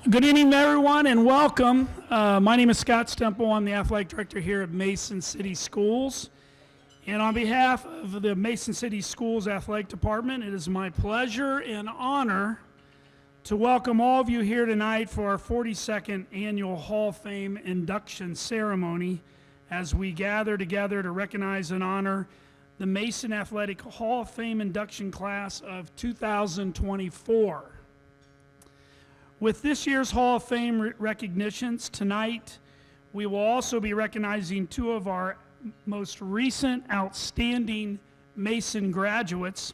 Good evening, everyone, and welcome. My name is Scott Stemple. I'm the athletic director here at Mason City Schools. And on behalf of the Mason City Schools Athletic Department, it is my pleasure and honor to welcome all of you here tonight for our 42nd Annual Hall of Fame Induction Ceremony as we gather together to recognize and honor the Mason Athletic Hall of Fame Induction Class of 2024. With this year's Hall of Fame recognitions, tonight we will also be recognizing two of our most recent outstanding Mason graduates,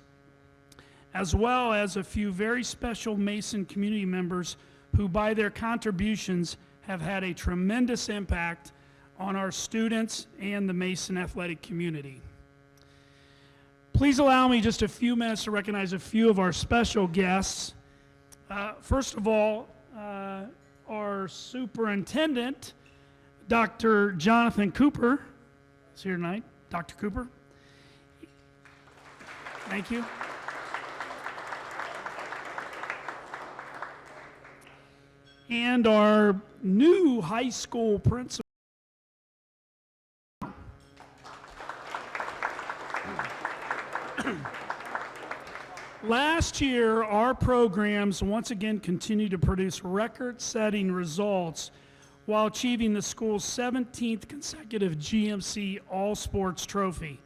as well as a few very special Mason community members who, by their contributions, have had a tremendous impact on our students and the Mason athletic community. Please allow me just a few minutes to recognize a few of our special guests. First of all, our superintendent, Dr. Jonathan Cooper, is here tonight. Dr. Cooper. Thank you. And our new high school principal. Last year, our programs once again continued to produce record-setting results while achieving the school's 17th consecutive GMC All-Sports Trophy.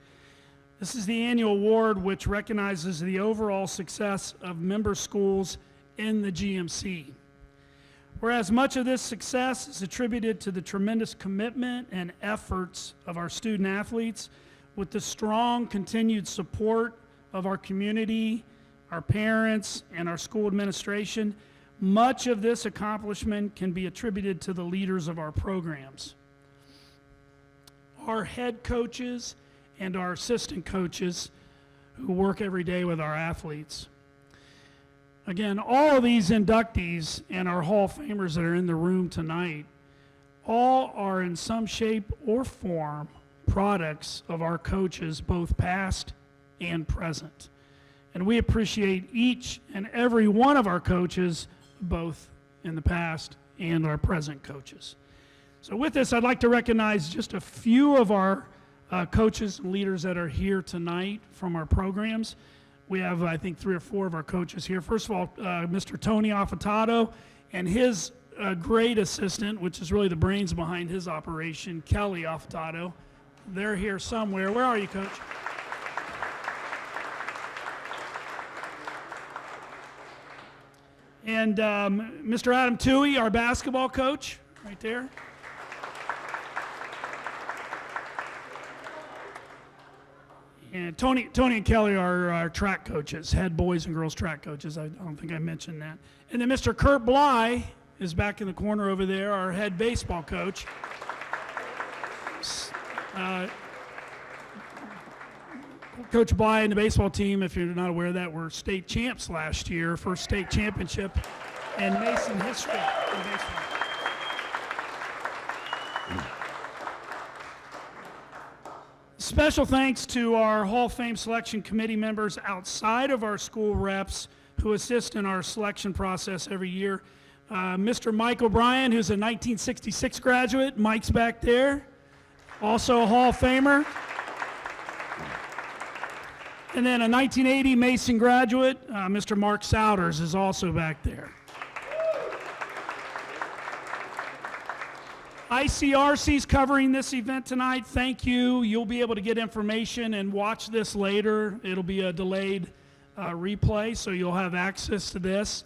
This is the annual award which recognizes the overall success of member schools in the GMC. Whereas much of this success is attributed to the tremendous commitment and efforts of our student athletes, with the strong continued support of our community, our parents, and our school administration, much of this accomplishment can be attributed to the leaders of our programs. Our head coaches and our assistant coaches who work every day with our athletes. Again, all of these inductees and our Hall of Famers that are in the room tonight, all are in some shape or form products of our coaches, both past and present. And we appreciate each and every one of our coaches, both in the past and our present coaches. So with this, I'd like to recognize just a few of our coaches and leaders that are here tonight from our programs. We have, I think, 3 or 4 of our coaches here. First of all, Mr. Tony Affatato and his great assistant, which is really the brains behind his operation, Kelly Affatato. They're here somewhere. Where are you, Coach? And Mr. Adam Toohey, our basketball coach, right there. And Tony and Kelly are our track coaches, head boys and girls track coaches. I don't think I mentioned that. And then Mr. Kurt Bly is back in the corner over there, our head baseball coach. Coach Bly and the baseball team, if you're not aware of that, were state champs last year, first state championship in Mason history in baseball. Special thanks to our Hall of Fame selection committee members outside of our school reps who assist in our selection process every year. Mr. Mike O'Brien, who's a 1966 graduate. Mike's back there, also a Hall of Famer. And then a 1980 Mason graduate, Mr. Mark Souders, is also back there. ICRC is covering this event tonight. Thank you. You'll be able to get information and watch this later. It'll be a delayed replay, so you'll have access to this.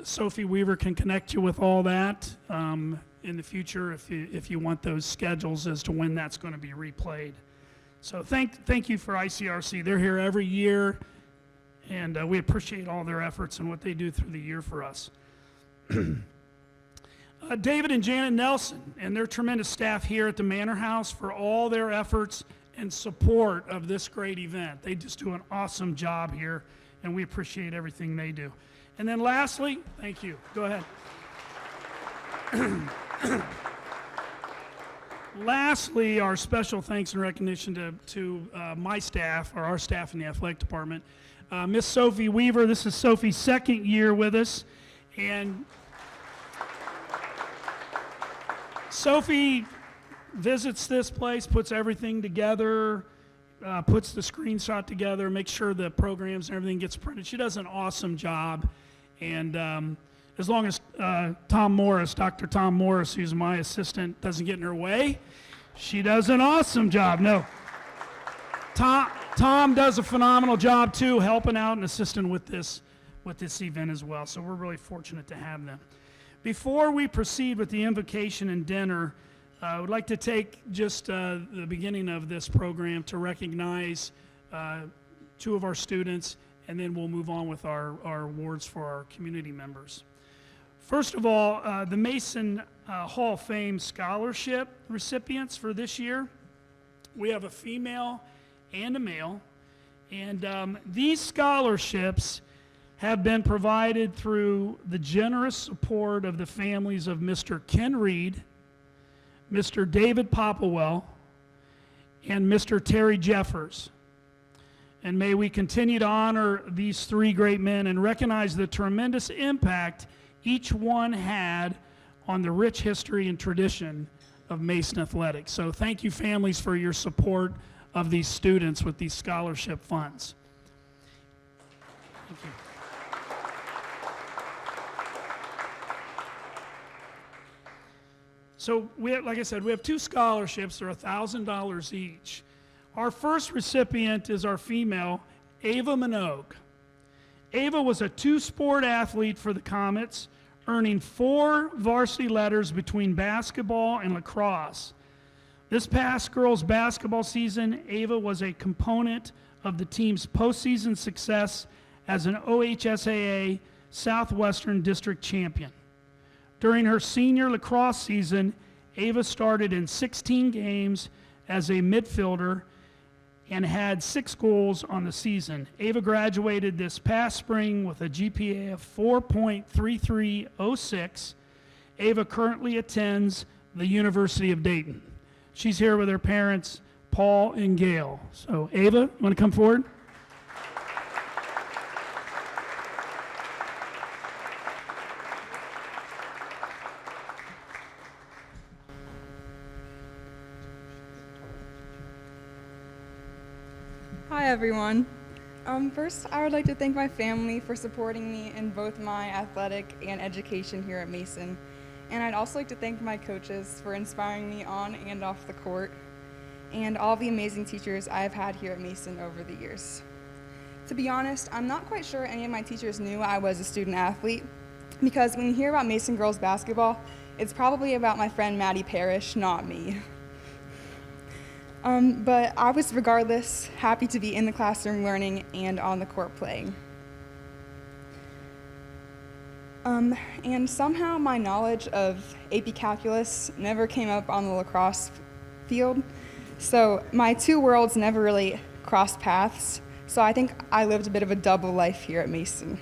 Sophie Weaver can connect you with all that in the future if you want those schedules as to when that's going to be replayed. So thank you for ICRC. They're here every year, and we appreciate all their efforts and what they do through the year for us. David and Janet Nelson and their tremendous staff here at the Manor House for all their efforts and support of this great event. They just do an awesome job here, and we appreciate everything they do. And then lastly, thank you. Go ahead. Lastly, our special thanks and recognition to my staff, or our staff in the athletic department. Miss Sophie Weaver, this is Sophie's second year with us, and Sophie visits this place, puts everything together, puts the screenshot together, makes sure the programs and everything gets printed. She does an awesome job. And as long as Dr. Tom Morris, who's my assistant, doesn't get in her way, she does an awesome job. No, Tom does a phenomenal job too, helping out and assisting with this event as well. So we're really fortunate to have them. Before we proceed with the invocation and dinner, I would like to take just the beginning of this program to recognize two of our students, and then we'll move on with our awards for our community members. First of all, the Mason Hall of Fame scholarship recipients for this year. We have a female and a male, and these scholarships have been provided through the generous support of the families of Mr. Ken Reed, Mr. David Popplewell, and Mr. Terry Jeffers. And may we continue to honor these three great men and recognize the tremendous impact each one had on the rich history and tradition of Mason athletics. So thank you, families, for your support of these students with these scholarship funds. Thank you. So, like I said, we have two scholarships. They're $1,000 each. Our first recipient is our female, Ava Minogue. Ava was a two-sport athlete for the Comets, earning 4 varsity letters between basketball and lacrosse. This past girls' basketball season, Ava was a component of the team's postseason success as an OHSAA Southwestern District champion. During her senior lacrosse season, Ava started in 16 games as a midfielder and had 6 goals on the season. Ava graduated this past spring with a GPA of 4.3306. Ava currently attends the University of Dayton. She's here with her parents, Paul and Gail. So Ava, you want to come forward? Hi everyone. First, I would like to thank my family for supporting me in both my athletic and education here at Mason. And I'd also like to thank my coaches for inspiring me on and off the court, and all the amazing teachers I've had here at Mason over the years. To be honest, I'm not quite sure any of my teachers knew I was a student athlete, because when you hear about Mason girls basketball, it's probably about my friend Maddie Parrish, not me. But I was, regardless, happy to be in the classroom learning and on the court playing. And somehow my knowledge of AP Calculus never came up on the lacrosse field, so my two worlds never really crossed paths, so I think I lived a bit of a double life here at Mason.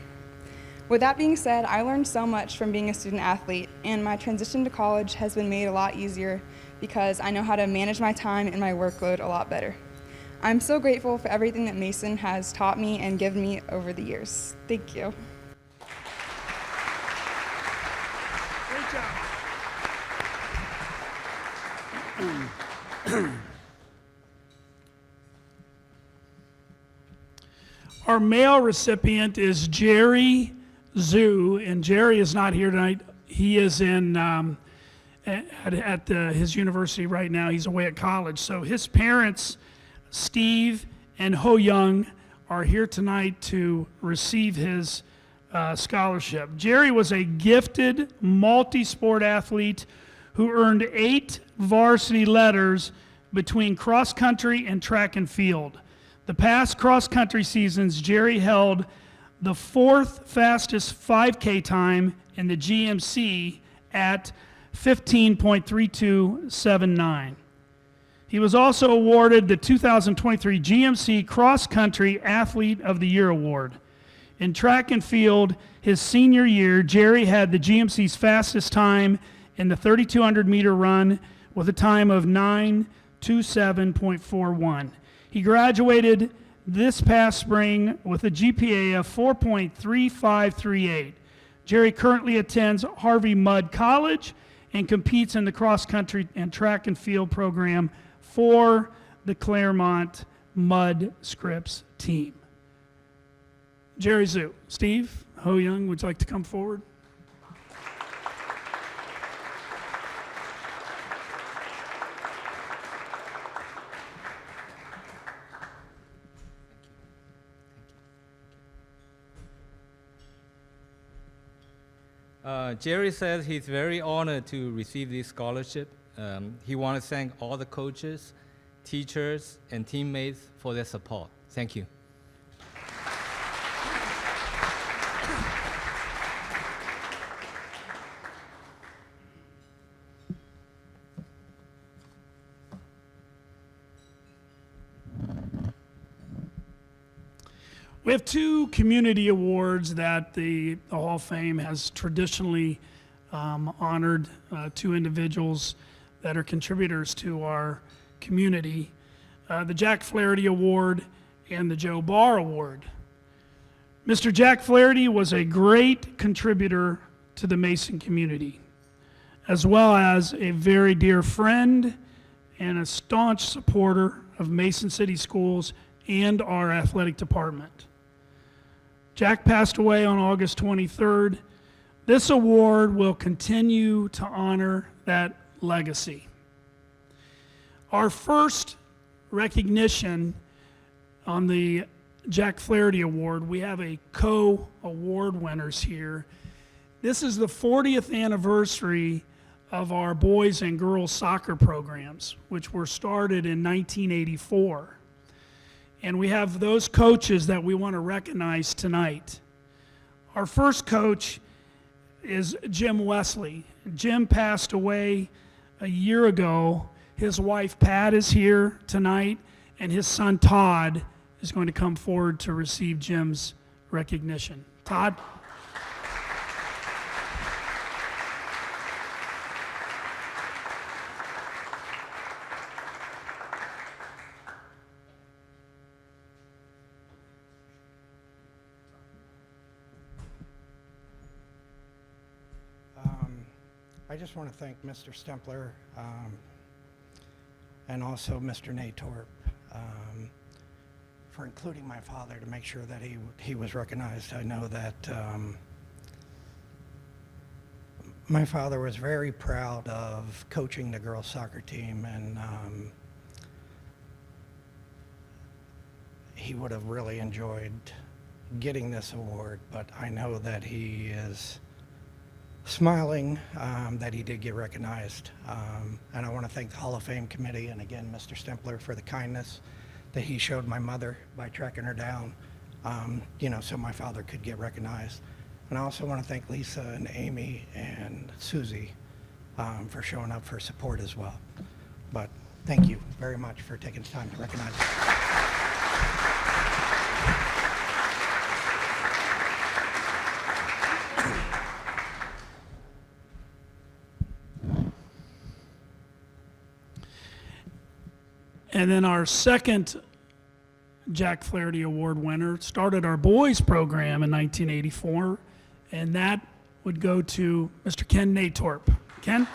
With that being said, I learned so much from being a student athlete, and my transition to college has been made a lot easier because I know how to manage my time and my workload a lot better. I'm so grateful for everything that Mason has taught me and given me over the years. Thank you. Great job. Our male recipient is Jerry Zhu, and Jerry is not here tonight. He is in at his university right now. He's away at college. So his parents, Steve and Ho Young, are here tonight to receive his scholarship. Jerry was a gifted multi-sport athlete who earned 8 varsity letters between cross country and track and field. The past cross country seasons, Jerry held the 4th fastest 5K time in the GMC at 15.3279. He was also awarded the 2023 GMC Cross Country Athlete of the Year Award. In track and field, his senior year, Jerry had the GMC's fastest time in the 3,200 meter run with a time of 9:27.41. He graduated this past spring with a GPA of 4.3538. Jerry currently attends Harvey Mudd College and competes in the cross country and track and field program for the Claremont Mud Scripps team. Jerry Zhu. Steve Ho Young, would you like to come forward? Jerry says he's very honored to receive this scholarship. He wants to thank all the coaches, teachers, and teammates for their support. Thank you. We have two community awards that the Hall of Fame has traditionally honored two individuals that are contributors to our community, the Jack Flaherty Award and the Joe Barr Award. Mr. Jack Flaherty was a great contributor to the Mason community, as well as a very dear friend and a staunch supporter of Mason City Schools and our athletic department. Jack passed away on August 23rd. This award will continue to honor that legacy. Our first recognition on the Jack Flaherty Award, we have a co-award winners here. This is the 40th anniversary of our boys and girls soccer programs, which were started in 1984. And we have those coaches that we want to recognize tonight. Our first coach is Jim Wesley. Jim passed away a year ago. His wife Pat is here tonight, and his son Todd is going to come forward to receive Jim's recognition. Todd? I just want to thank Mr. Stempler and also Mr. Natorp for including my father to make sure that he was recognized. I know that my father was very proud of coaching the girls' soccer team, and he would have really enjoyed getting this award, but I know that he is smiling that he did get recognized. And I want to thank the Hall of Fame committee and again Mr. Stempler for the kindness that he showed my mother by tracking her down, so my father could get recognized. And I also want to thank Lisa and Amy and Susie for showing up for support as well. But thank you very much for taking the time to recognize me. And then our second Jack Flaherty Award winner started our boys program in 1984, and that would go to Mr. Ken Natorp. Ken?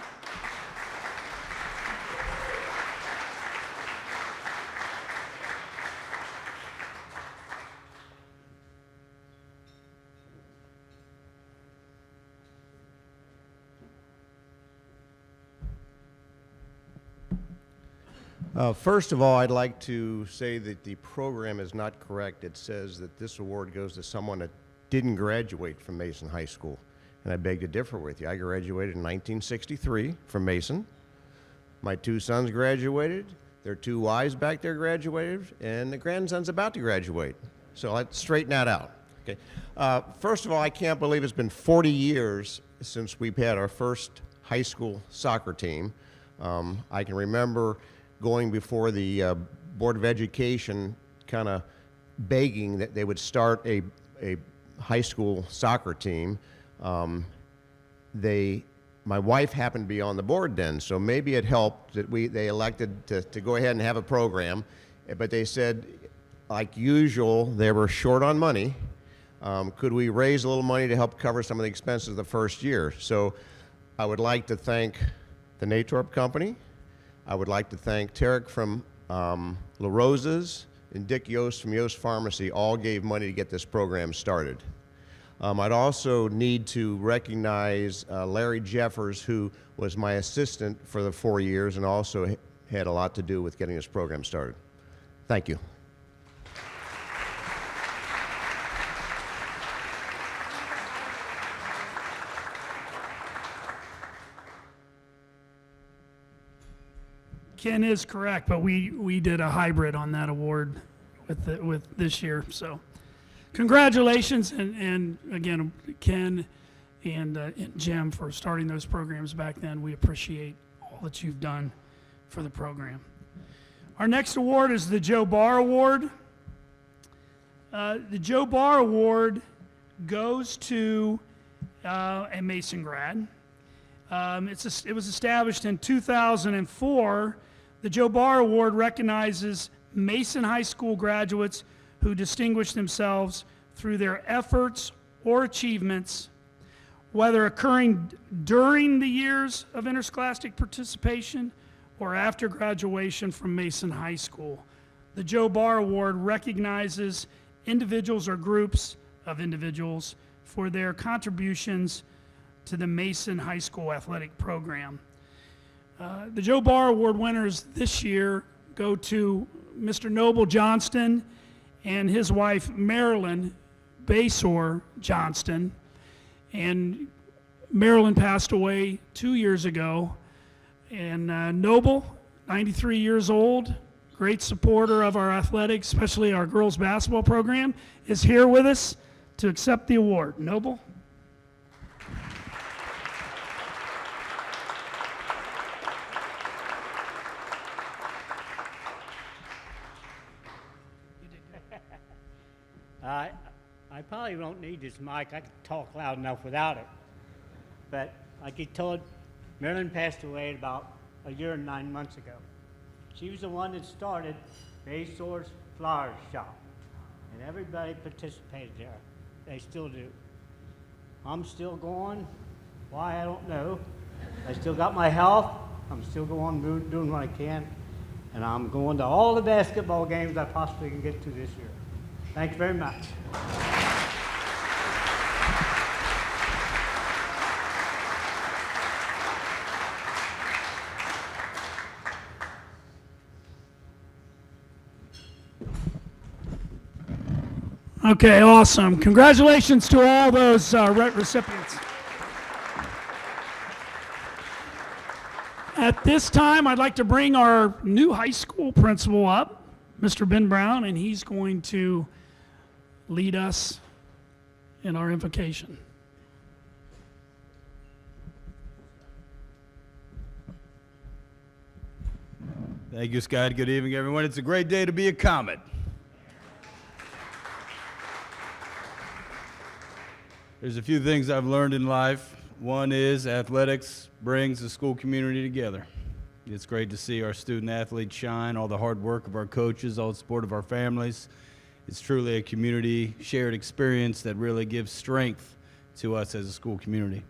First of all, I'd like to say that the program is not correct. It says that this award goes to someone that didn't graduate from Mason High School, and I beg to differ with you. I graduated in 1963 from Mason. My two sons graduated. Their two wives back there graduated, and the grandson's about to graduate. So let's straighten that out. Okay. First of all, I can't believe it's been 40 years since we've had our first high school soccer team. I can remember going before the Board of Education, kind of begging that they would start a high school soccer team. My wife happened to be on the board then, so maybe it helped that they elected to go ahead and have a program, but they said, like usual, they were short on money. Could we raise a little money to help cover some of the expenses of the first year? So I would like to thank the Natorp Company. I would like to thank Tarek from La Rosa's and Dick Yost from Yost Pharmacy. All gave money to get this program started. I'd also need to recognize Larry Jeffers, who was my assistant for the 4 years and also had a lot to do with getting this program started. Thank you. Ken is correct, but we did a hybrid on that award with this year. So congratulations, and again, Ken and Jim for starting those programs back then. We appreciate all that you've done for the program. Our next award is the Joe Barr Award. The Joe Barr Award goes to a Mason grad. It was established in 2004. The Joe Barr Award recognizes Mason High School graduates who distinguish themselves through their efforts or achievements, whether occurring during the years of interscholastic participation or after graduation from Mason High School. The Joe Barr Award recognizes individuals or groups of individuals for their contributions to the Mason High School athletic program. The Joe Barr Award winners this year go to Mr. Noble Johnston and his wife Marilyn Basor Johnston. And Marilyn passed away 2 years ago. And Noble, 93 years old, great supporter of our athletics, especially our girls basketball program, is here with us to accept the award. Noble? I probably don't need this mic. I can talk loud enough without it. But like you told, Marilyn passed away about a year and 9 months ago. She was the one that started Basor's Flower Shop. And everybody participated there. They still do. I'm still going. Why, I don't know. I still got my health. I'm still going, doing what I can. And I'm going to all the basketball games I possibly can get to this year. Thank you very much. Okay, awesome. Congratulations to all those recipients. At this time, I'd like to bring our new high school principal up, Mr. Ben Brown, and he's going to lead us in our invocation. Thank you, Scott. Good evening, everyone. It's a great day to be a Comet. There's a few things I've learned in life. One is athletics brings the school community together. It's great to see our student athletes shine, all the hard work of our coaches, all the support of our families. It's truly a community shared experience that really gives strength to us as a school community.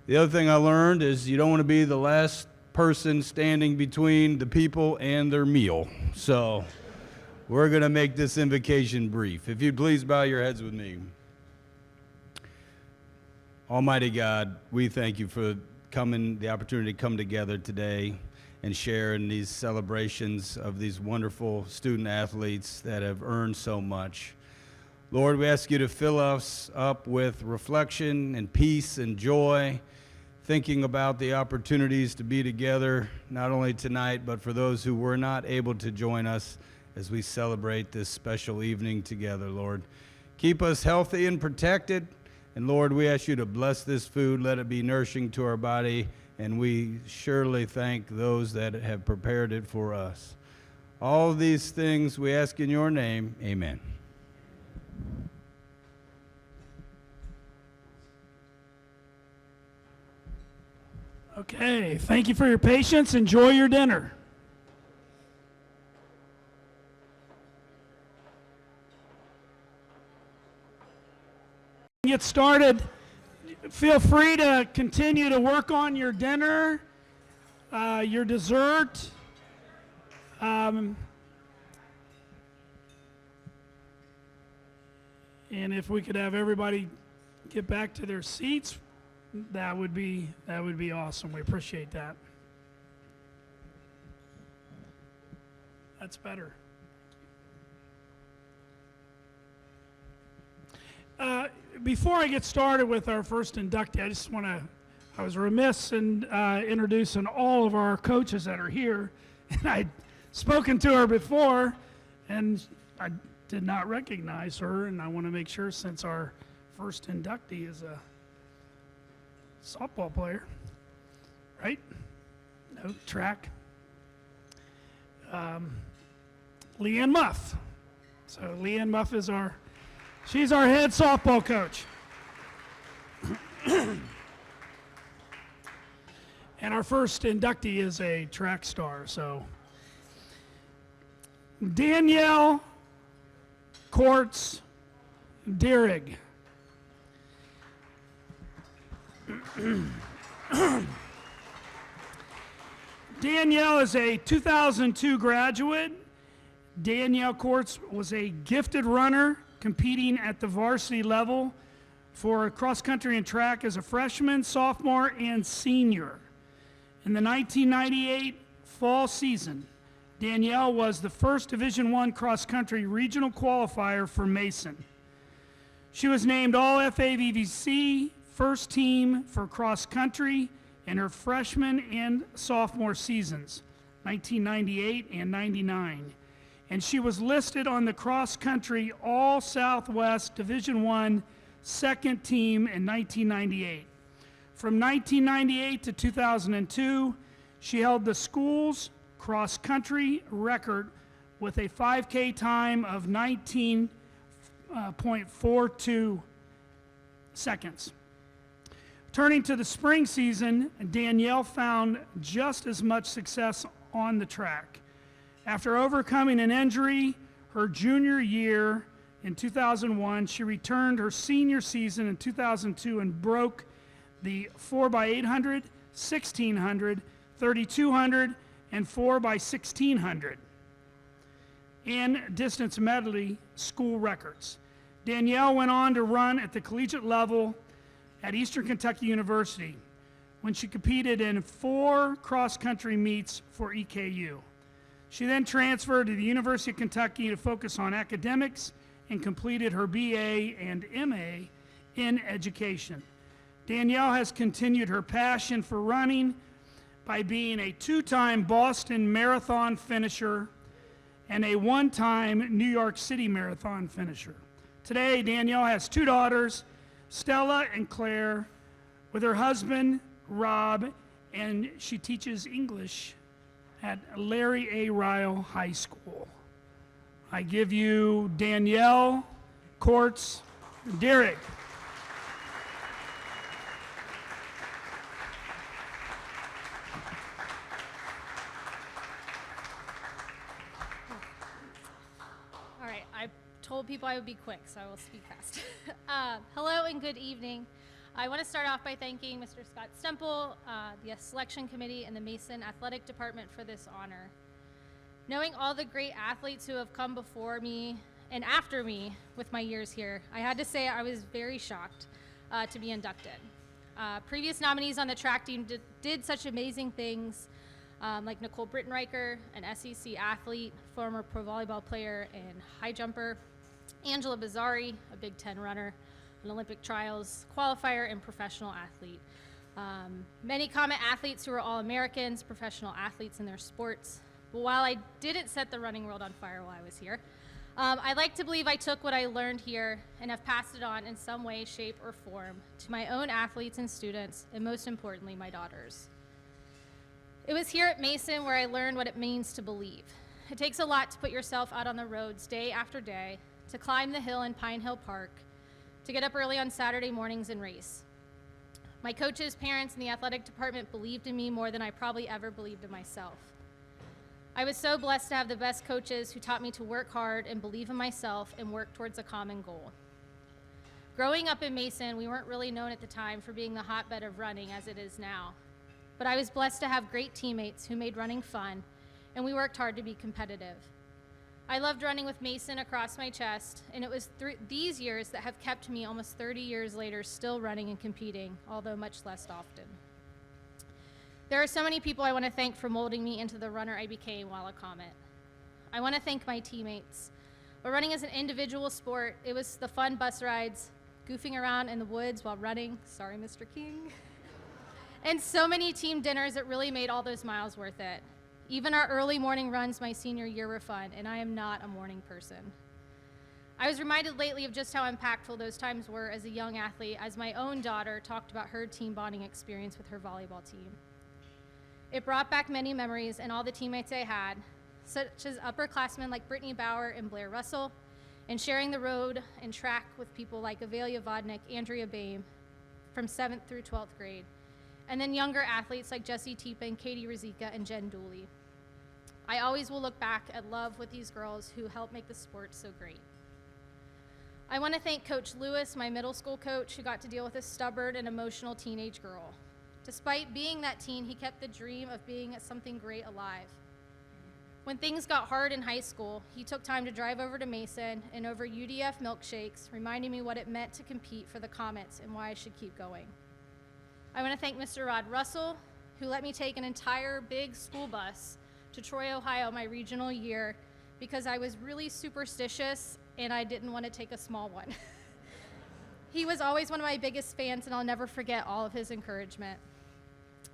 The other thing I learned is you don't want to be the last person standing between the people and their meal. So we're going to make this invocation brief. If you'd please bow your heads with me. Almighty God, we thank you for the opportunity to come together today and share in these celebrations of these wonderful student athletes that have earned so much. Lord, we ask you to fill us up with reflection and peace and joy, thinking about the opportunities to be together, not only tonight, but for those who were not able to join us as we celebrate this special evening together, Lord. Keep us healthy and protected. And Lord, we ask you to bless this food, let it be nourishing to our body, and we surely thank those that have prepared it for us. All these things we ask in your name, amen. Okay, thank you for your patience. Enjoy your dinner. Get started. feel free to continue to work on your dinner, your dessert. And if we could have everybody get back to their seats, that would be awesome. We appreciate that. That's better. Before I get started with our first inductee, I was remiss in introducing all of our coaches that are here. And I'd spoken to her before, and I did not recognize her, and I want to make sure, since our first inductee is a softball player, right? No, track. Leanne Muff. So Leanne Muff is she's our head softball coach. And our first inductee is a track star. So Danielle Quartz Dierig. Danielle is a 2002 graduate. Danielle Quartz was a gifted runner competing at the varsity level for cross country and track as a freshman, sophomore, and senior. In the 1998 fall season, Danielle was the first Division I cross country regional qualifier for Mason. She was named All-FAVVC first team for cross country in her freshman and sophomore seasons, 1998 and 99. And she was listed on the cross country All Southwest Division I second team in 1998. From 1998 to 2002, she held the school's cross country record with a 5K time of 19.42 seconds. Turning to the spring season, Danielle found just as much success on the track. After overcoming an injury her junior year in 2001, she returned her senior season in 2002 and broke the 4x800, 1600, 3200, and 4x1600 and distance medley school records. Danielle went on to run at the collegiate level at Eastern Kentucky University when she competed in 4 cross-country meets for EKU. She then transferred to the University of Kentucky to focus on academics and completed her BA and MA in education. Danielle has continued her passion for running by being a 2-time Boston Marathon finisher and a 1-time New York City Marathon finisher. Today, Danielle has 2 daughters, Stella and Claire, with her husband, Rob, and she teaches English at Larry A. Ryle High School. I give you Danielle Quartz Dierig. All right, I told people I would be quick, so I will speak fast. Hello and good evening. I want to start off by thanking Mr. Scott Stemple, the selection committee, and the Mason Athletic Department for this honor. Knowing all the great athletes who have come before me and after me with my years here, I had to say I was very shocked to be inducted. Previous nominees on the track team did such amazing things, like Nicole Brittenreicher, an SEC athlete, former pro volleyball player and high jumper, Angela Bizzari, a Big Ten runner, an Olympic trials qualifier and professional athlete. Many Comet athletes who are All-Americans, professional athletes in their sports. But while I didn't set the running world on fire while I was here, I like to believe I took what I learned here and have passed it on in some way, shape, or form to my own athletes and students, and most importantly, my daughters. It was here at Mason where I learned what it means to believe. It takes a lot to put yourself out on the roads day after day, to climb the hill in Pine Hill Park, to get up early on Saturday mornings and race. My coaches, parents, and the athletic department believed in me more than I probably ever believed in myself. I was so blessed to have the best coaches who taught me to work hard and believe in myself and work towards a common goal. Growing up in Mason, we weren't really known at the time for being the hotbed of running as it is now. But I was blessed to have great teammates who made running fun, and we worked hard to be competitive. I loved running with Mason across my chest, and it was these years that have kept me almost 30 years later still running and competing, although much less often. There are so many people I want to thank for molding me into the runner I became while a Comet. I want to thank my teammates. But running as an individual sport, it was the fun bus rides, goofing around in the woods while running, sorry, Mr. King, and so many team dinners that really made all those miles worth it. Even our early morning runs my senior year were fun, and I am not a morning person. I was reminded lately of just how impactful those times were as a young athlete, as my own daughter talked about her team bonding experience with her volleyball team. It brought back many memories and all the teammates I had, such as upperclassmen like Brittany Bauer and Blair Russell, and sharing the road and track with people like Avelia Vodnik, Andrea Bame, from 7th through 12th grade, and then younger athletes like Jessie Teepin, Katie Rizika, and Jen Dooley. I always will look back at love with these girls who helped make the sport so great. I want to thank Coach Lewis, my middle school coach, who got to deal with a stubborn and emotional teenage girl. Despite being that teen, he kept the dream of being something great alive. When things got hard in high school, he took time to drive over to Mason and over UDF milkshakes, reminding me what it meant to compete for the Comets and why I should keep going. I want to thank Mr. Rod Russell, who let me take an entire big school bus to Troy, Ohio my regional year because I was really superstitious and I didn't want to take a small one. He was always one of my biggest fans, and I'll never forget all of his encouragement.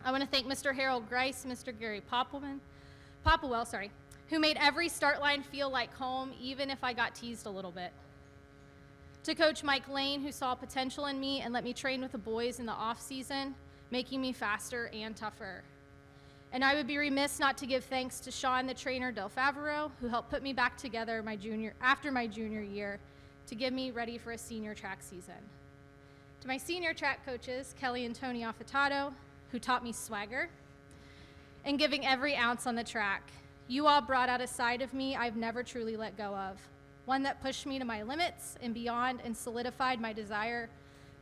I want to thank Mr. Harold Grice, Mr. Gary Popplewell, who made every start line feel like home, even if I got teased a little bit. To Coach Mike Lane, who saw potential in me and let me train with the boys in the off season, making me faster and tougher. And I would be remiss not to give thanks to Sean, the trainer, Del Favreau, who helped put me back together after my junior year to get me ready for a senior track season. To my senior track coaches, Kelly and Tony Affatato, who taught me swagger and giving every ounce on the track. You all brought out a side of me I've never truly let go of, one that pushed me to my limits and beyond and solidified my desire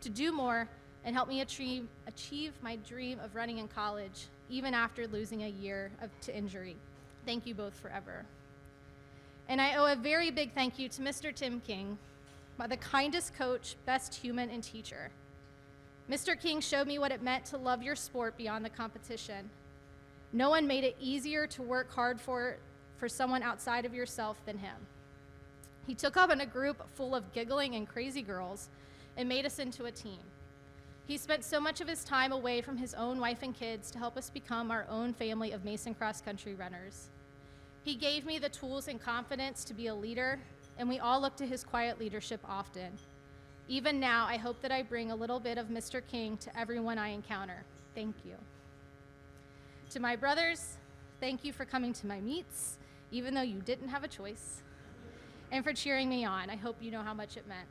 to do more and helped me achieve my dream of running in college, even after losing a year to injury. Thank you both forever. And I owe a very big thank you to Mr. Tim King, the kindest coach, best human, and teacher. Mr. King showed me what it meant to love your sport beyond the competition. No one made it easier to work hard for someone outside of yourself than him. He took up in a group full of giggling and crazy girls and made us into a team. He spent so much of his time away from his own wife and kids to help us become our own family of Mason cross-country runners. He gave me the tools and confidence to be a leader, and we all look to his quiet leadership often. Even now, I hope that I bring a little bit of Mr. King to everyone I encounter. Thank you. To my brothers, thank you for coming to my meets, even though you didn't have a choice, and for cheering me on. I hope you know how much it meant.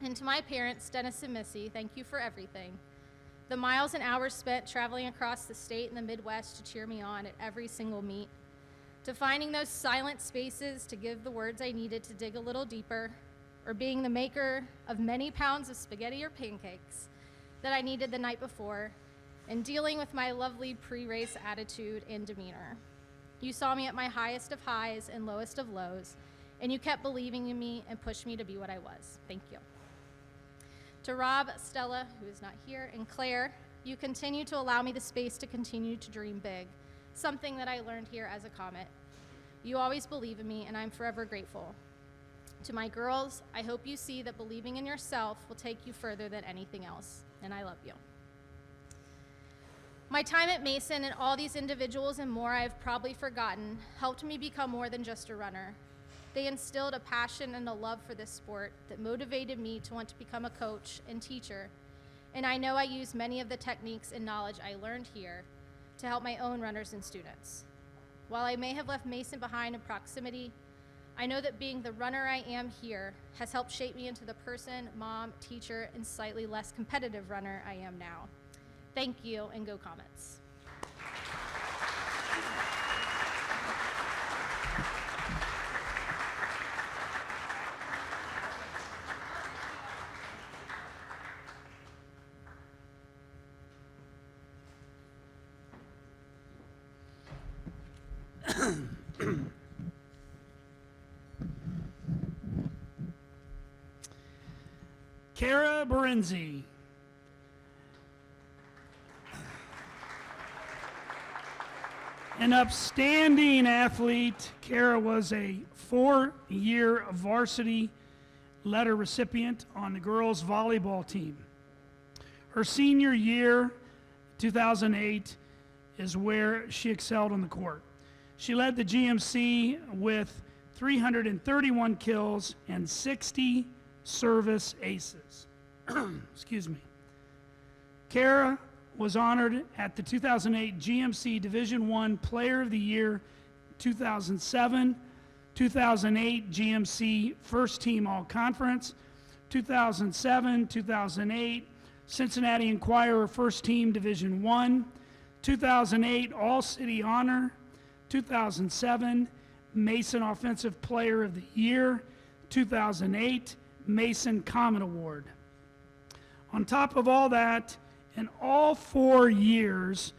And to my parents, Dennis and Missy, thank you for everything. The miles and hours spent traveling across the state and the Midwest to cheer me on at every single meet, to finding those silent spaces to give the words I needed to dig a little deeper, or being the maker of many pounds of spaghetti or pancakes that I needed the night before, and dealing with my lovely pre-race attitude and demeanor. You saw me at my highest of highs and lowest of lows, and you kept believing in me and pushed me to be what I was. Thank you. To Rob, Stella, who is not here, and Claire, you continue to allow me the space to continue to dream big, something that I learned here as a Comet. You always believe in me, and I'm forever grateful. To my girls, I hope you see that believing in yourself will take you further than anything else, and I love you. My time at Mason and all these individuals and more I have probably forgotten helped me become more than just a runner. They instilled a passion and a love for this sport that motivated me to want to become a coach and teacher, and I know I use many of the techniques and knowledge I learned here to help my own runners and students. While I may have left Mason behind in proximity, I know that being the runner I am here has helped shape me into the person, mom, teacher, and slightly less competitive runner I am now. Thank you, and go Comets. Kara Berenzi. An upstanding athlete, Kara was a 4-year varsity letter recipient on the girls' volleyball team. Her senior year, 2008, is where she excelled on the court. She led the GMC with 331 kills and 60 service aces. Excuse me. Kara was honored at the 2008 GMC Division I Player of the Year 2007, 2008 GMC First Team All-Conference, 2007, 2008 Cincinnati Enquirer First Team Division I, 2008 All-City Honor, 2007 Mason Offensive Player of the Year, 2008 Mason Comet Award. On top of all that, in all 4 years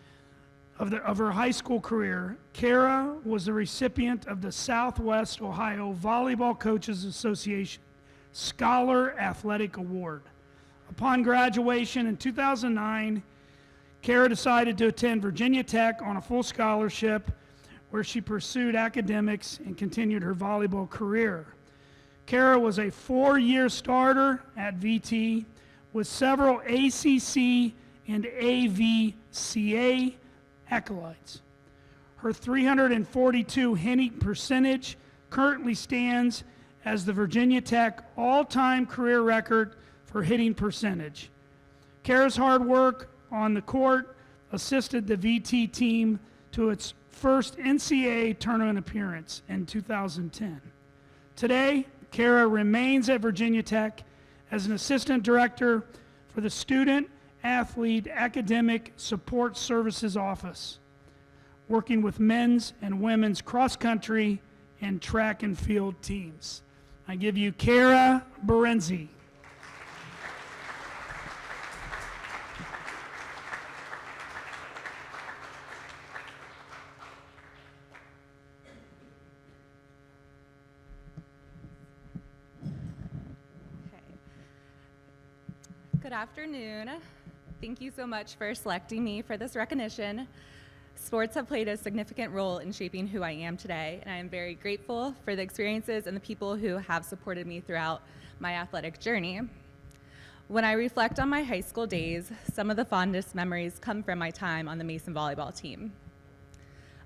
of her high school career, Kara was the recipient of the Southwest Ohio Volleyball Coaches Association Scholar Athletic Award. Upon graduation in 2009, Kara decided to attend Virginia Tech on a full scholarship, where she pursued academics and continued her volleyball career. Kara was a 4-year starter at VT with several ACC and AVCA accolades. Her 342 hitting percentage currently stands as the Virginia Tech all-time career record for hitting percentage. Kara's hard work on the court assisted the VT team to its first NCAA tournament appearance in 2010. Today, Kara remains at Virginia Tech as an assistant director for the Student Athlete Academic Support Services Office, working with men's and women's cross-country and track and field teams. I give you Kara Berenzi. Good afternoon. Thank you so much for selecting me for this recognition. Sports have played a significant role in shaping who I am today, and I am very grateful for the experiences and the people who have supported me throughout my athletic journey. When I reflect on my high school days, some of the fondest memories come from my time on the Mason volleyball team.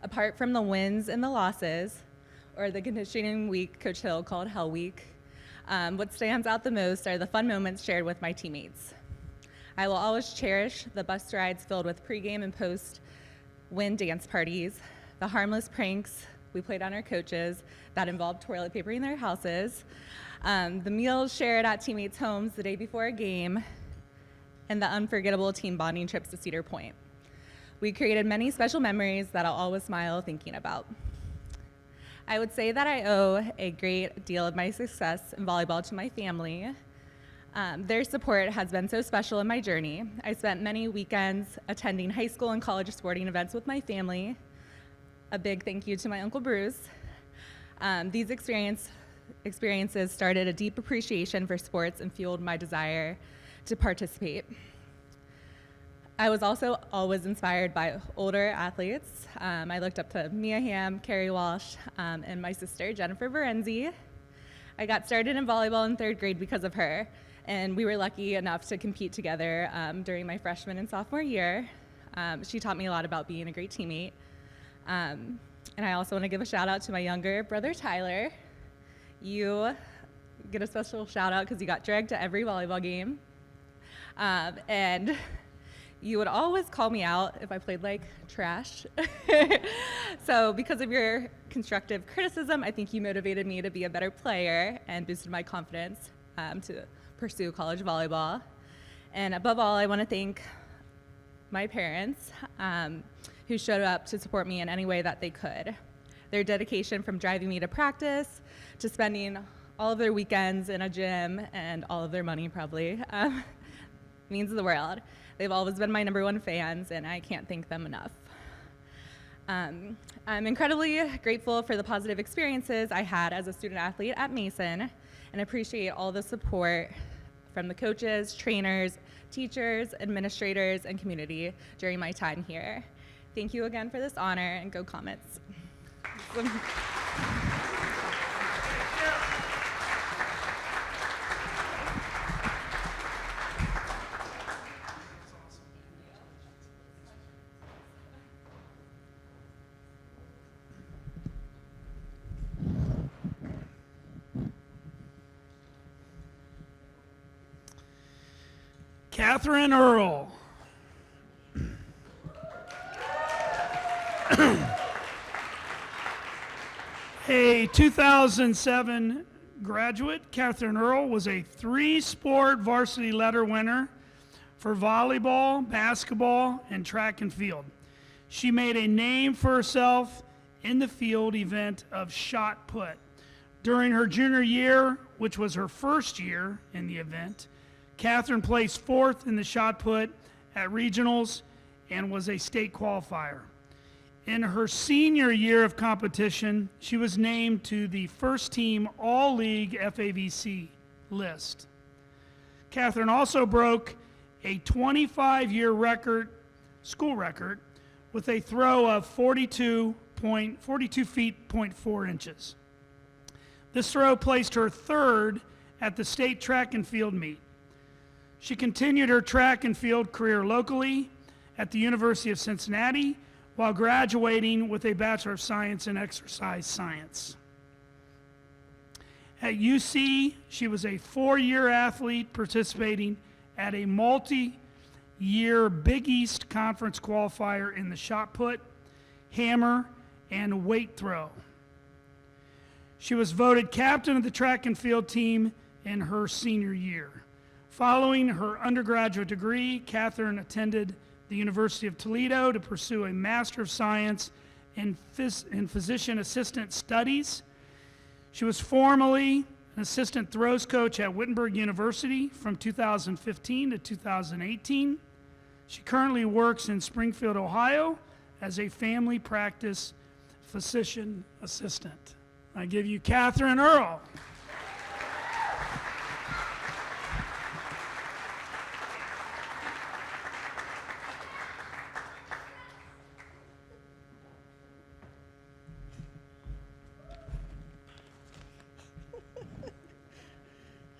Apart from the wins and the losses, or the conditioning week Coach Hill called Hell Week, what stands out the most are the fun moments shared with my teammates. I will always cherish the bus rides filled with pregame and post-win dance parties, the harmless pranks we played on our coaches that involved toilet papering their houses, the meals shared at teammates' homes the day before a game, and the unforgettable team bonding trips to Cedar Point. We created many special memories that I'll always smile thinking about. I would say that I owe a great deal of my success in volleyball to my family. Their support has been so special in my journey. I spent many weekends attending high school and college sporting events with my family. A big thank you to my Uncle Bruce. These experiences started a deep appreciation for sports and fueled my desire to participate. I was also always inspired by older athletes. I looked up to Mia Hamm, Carrie Walsh, and my sister, Jennifer Berenzi. I got started in volleyball in 3rd grade because of her, and we were lucky enough to compete together during my freshman and sophomore year. She taught me a lot about being a great teammate. And I also want to give a shout out to my younger brother, Tyler. You get a special shout out because you got dragged to every volleyball game. And you would always call me out if I played like trash. So because of your constructive criticism, I think you motivated me to be a better player and boosted my confidence to pursue college volleyball. And above all, I want to thank my parents who showed up to support me in any way that they could. Their dedication from driving me to practice to spending all of their weekends in a gym and all of their money probably means the world. They've always been my #1 fans, and I can't thank them enough. I'm incredibly grateful for the positive experiences I had as a student athlete at Mason and appreciate all the support from the coaches, trainers, teachers, administrators, and community during my time here. Thank you again for this honor, and go Comets. Catherine Earl. A 2007 graduate, Catherine Earl was a 3-sport varsity letter winner for volleyball, basketball, and track and field. She made a name for herself in the field event of shot put. During her junior year, which was her first year in the event, Catherine placed 4th in the shot put at regionals and was a state qualifier. In her senior year of competition, she was named to the first team All-League FAVC list. Catherine also broke a 25-year record, school record, with a throw of 42 feet, 0.4 inches. This throw placed her 3rd at the state track and field meet. She continued her track and field career locally at the University of Cincinnati while graduating with a Bachelor of Science in Exercise Science. At UC, she was a 4-year athlete participating at a multi-year Big East Conference qualifier in the shot put, hammer, and weight throw. She was voted captain of the track and field team in her senior year. Following her undergraduate degree, Catherine attended the University of Toledo to pursue a Master of Science in Physician Assistant Studies. She was formerly an assistant throws coach at Wittenberg University from 2015 to 2018. She currently works in Springfield, Ohio as a family practice physician assistant. I give you Catherine Earl.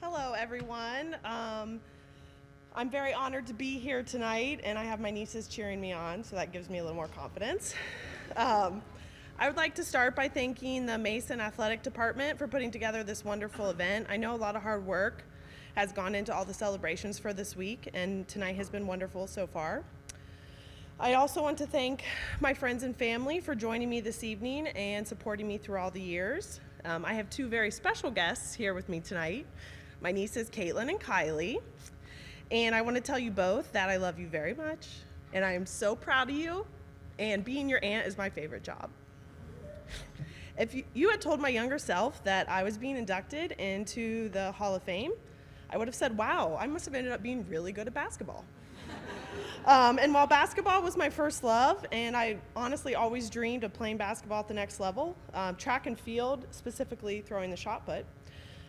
Hello, everyone. I'm very honored to be here tonight, and I have my nieces cheering me on, so that gives me a little more confidence. I would like to start by thanking the Mason Athletic Department for putting together this wonderful event. I know a lot of hard work has gone into all the celebrations for this week, and tonight has been wonderful so far. I also want to thank my friends and family for joining me this evening and supporting me through all the years. I have 2 very special guests here with me tonight, my nieces Caitlin and Kylie, and I want to tell you both that I love you very much, and I am so proud of you, and being your aunt is my favorite job. If you had told my younger self that I was being inducted into the Hall of Fame, I would have said, wow, I must have ended up being really good at basketball. And while basketball was my first love, and I honestly always dreamed of playing basketball at the next level, track and field, specifically throwing the shot put,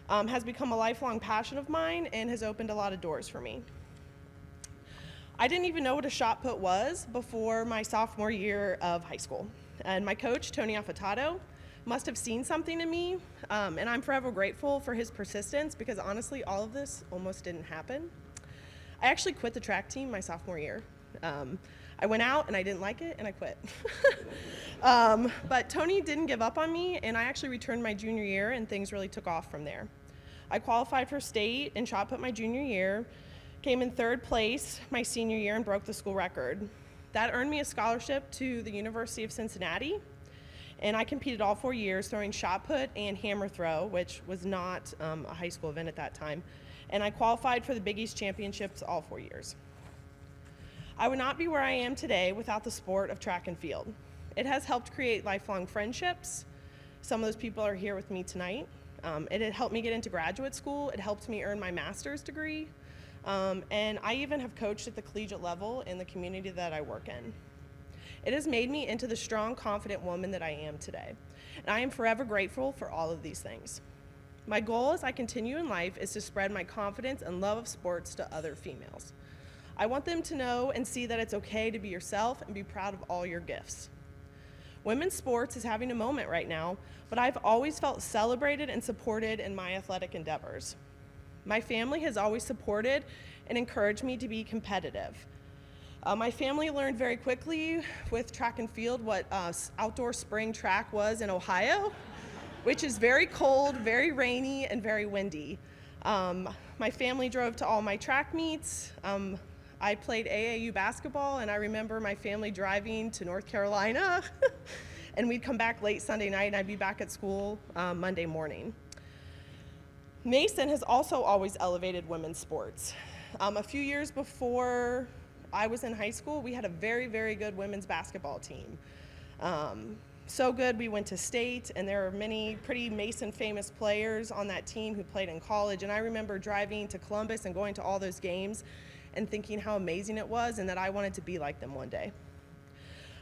has become a lifelong passion of mine and has opened a lot of doors for me. I didn't even know what a shot put was before my sophomore year of high school. And my coach, Tony Affatato, must have seen something in me, and I'm forever grateful for his persistence because honestly, all of this almost didn't happen. I actually quit the track team my sophomore year. I went out and I didn't like it and I quit. But Tony didn't give up on me, and I actually returned my junior year and things really took off from there. I qualified for state and shot put my junior year, came in 3rd place my senior year and broke the school record. That earned me a scholarship to the University of Cincinnati, and I competed all 4 years throwing shot put and hammer throw, which was not a high school event at that time, and I qualified for the Big East Championships all 4 years. I would not be where I am today without the sport of track and field. It has helped create lifelong friendships. Some of those people are here with me tonight. It had helped me get into graduate school. It helped me earn my master's degree. And I even have coached at the collegiate level in the community that I work in. It has made me into the strong, confident woman that I am today. And I am forever grateful for all of these things. My goal as I continue in life is to spread my confidence and love of sports to other females. I want them to know and see that it's okay to be yourself and be proud of all your gifts. Women's sports is having a moment right now, but I've always felt celebrated and supported in my athletic endeavors. My family has always supported and encouraged me to be competitive. My family learned very quickly with track and field what outdoor spring track was in Ohio, which is very cold, very rainy, and very windy. My family drove to all my track meets. I played AAU basketball, and I remember my family driving to North Carolina, and we'd come back late Sunday night, and I'd be back at school Monday morning. Mason has also always elevated women's sports. A few years before I was in high school, we had a very, very good women's basketball team. So good, we went to state, and there are many pretty Mason famous players on that team who played in college, and I remember driving to Columbus and going to all those games and thinking how amazing it was and that I wanted to be like them one day.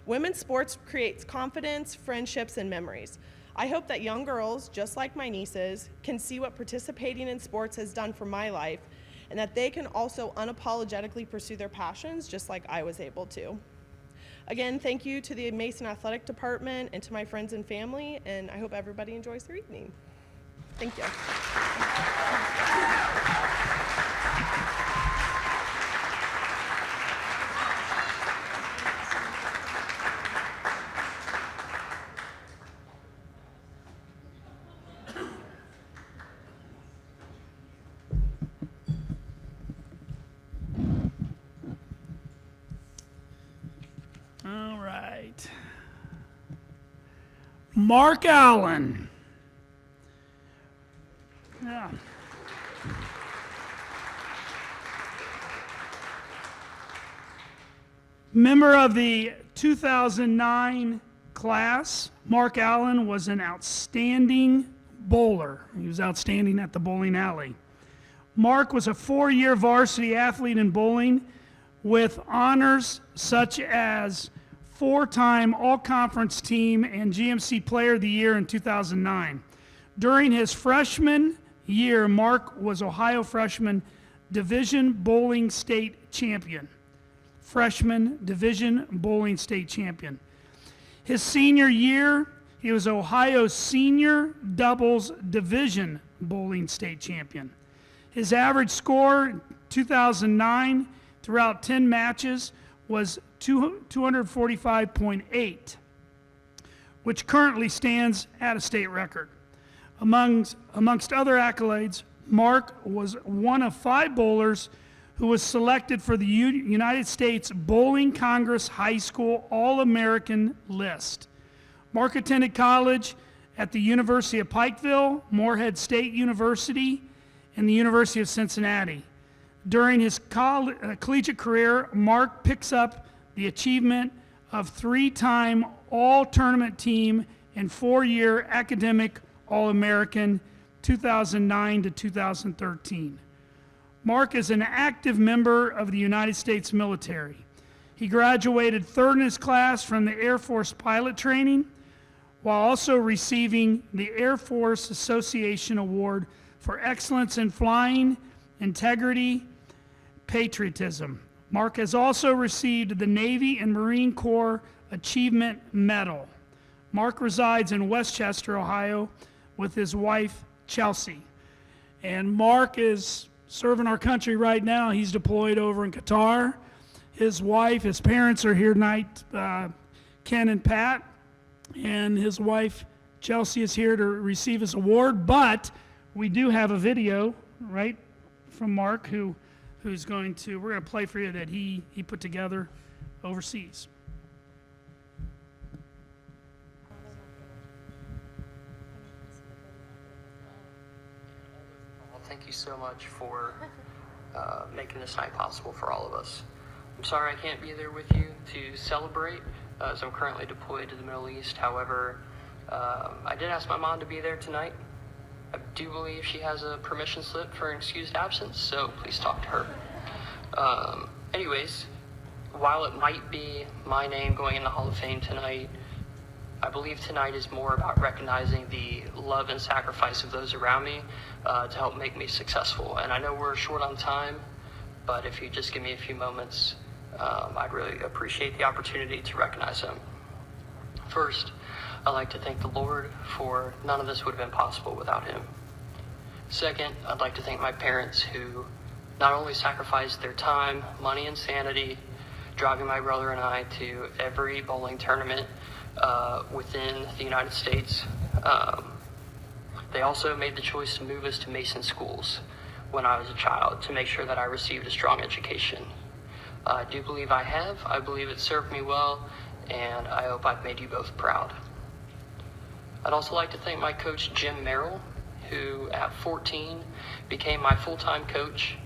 Women's sports creates confidence, friendships, and memories. I hope that young girls, just like my nieces, can see what participating in sports has done for my life, and that they can also unapologetically pursue their passions just like I was able to. Again, thank you to the Mason Athletic Department and to my friends and family, and I hope everybody enjoys their evening. Thank you. All right. Mark Allen. Yeah. Member of the 2009 class, Mark Allen was an outstanding bowler. He was outstanding at the bowling alley. Mark was a 4-year varsity athlete in bowling with honors such as 4-time All-Conference Team and GMC Player of the Year in 2009. During his freshman year, Mark was Ohio Freshman Division Bowling State Champion. Freshman Division Bowling State Champion. His senior year, he was Ohio Senior Doubles Division Bowling State Champion. His average score in 2009 throughout 10 matches was 245.8, which currently stands at a state record. Amongst other accolades, Mark was one of 5 bowlers who was selected for the United States Bowling Congress High School All-American list. Mark attended college at the University of Pikeville, Morehead State University, and the University of Cincinnati. During his collegiate career, Mark picks up the achievement of 3-time All-Tournament Team and 4-year Academic All-American 2009 to 2013. Mark is an active member of the United States military. He graduated 3rd in his class from the Air Force pilot training, while also receiving the Air Force Association Award for Excellence in Flying, Integrity, Patriotism. Mark has also received the Navy and Marine Corps Achievement Medal. Mark resides in Westchester, Ohio, with his wife, Chelsea. And Mark is serving our country right now. He's deployed over in Qatar. His wife, his parents are here tonight, Ken and Pat, and his wife, Chelsea, is here to receive his award, but we do have a video, right, from Mark, we're going to play for you that he put together overseas. Thank you so much for making this night possible for all of us. I'm sorry I can't be there with you to celebrate, as I'm currently deployed to the Middle East. However, I did ask my mom to be there tonight. I do believe she has a permission slip for an excused absence, so please talk to her. Anyways, while it might be my name going in the Hall of Fame tonight, I believe tonight is more about recognizing the love and sacrifice of those around me to help make me successful. And I know we're short on time, but if you just give me a few moments, I'd really appreciate the opportunity to recognize them. First, I'd like to thank the Lord, for none of this would have been possible without him. Second, I'd like to thank my parents, who not only sacrificed their time, money, and sanity driving my brother and I to every bowling tournament within the United States, they also made the choice to move us to Mason schools when I was a child to make sure that I received a strong education. I do believe I have. I believe it served me well, and I hope I've made you both proud. I'd also like to thank my coach, Jim Merrill, who at 14 became my full-time coach.